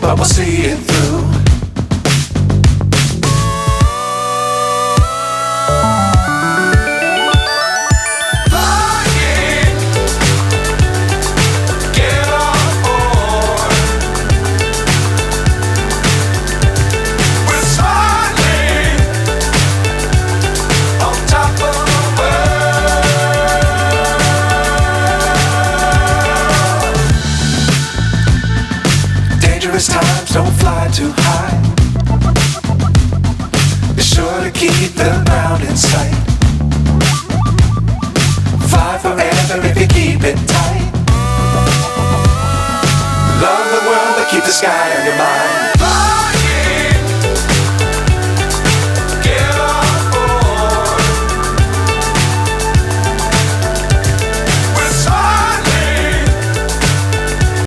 but we'll see it through. Flying, get on board. We're smiling on top of the world. Dangerous times, don't fly too high. Be sure to keep the ground in sight.